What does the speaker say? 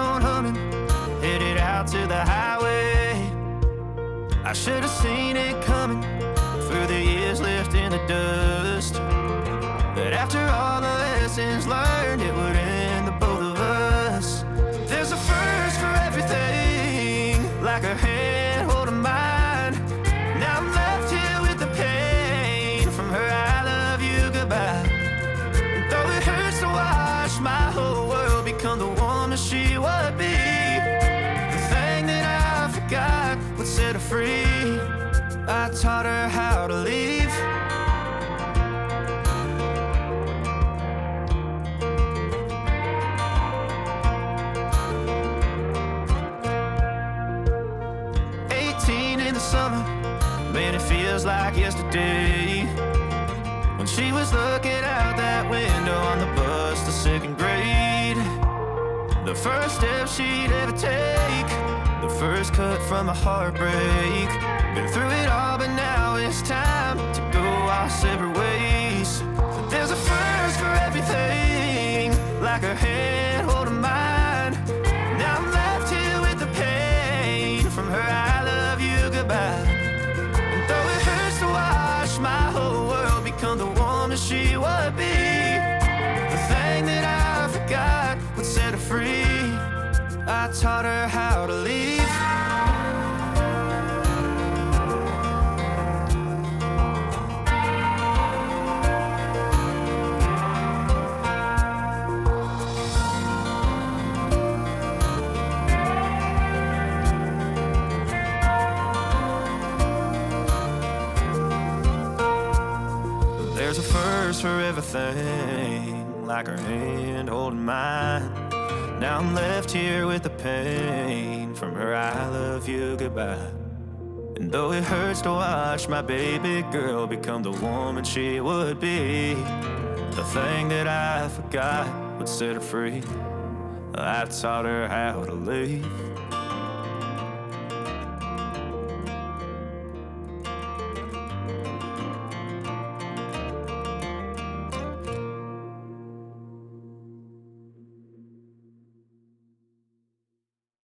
phone humming, headed out to the highway. I should have seen it coming through the years left in the dust, that after all the lessons learned, it would end the both of us. There's a first for everything, like her hand holding mine. Now I'm left here with the pain from her I love you goodbye. And though it hurts to watch my whole world become the woman she would be, the thing that I forgot would set her free. I taught her how to leave. In the summer, man, it feels like yesterday, when she was looking out that window on the bus to second grade. The first step she'd ever take, the first cut from a heartbreak. Been through it all, but now it's time to go our separate ways. But there's a first for everything, like her hand holding mine. Now I'm left here with the pain from her I love you goodbye. And though it hurts to watch my whole world become the woman she would be, the thing that I forgot would set her free. I taught her how to leave. There's a first for everything, like her hand holding mine. Now I'm left here with the pain from her I love you goodbye. And though it hurts to watch my baby girl become the woman she would be, the thing that I forgot would set her free. I taught her how to leave.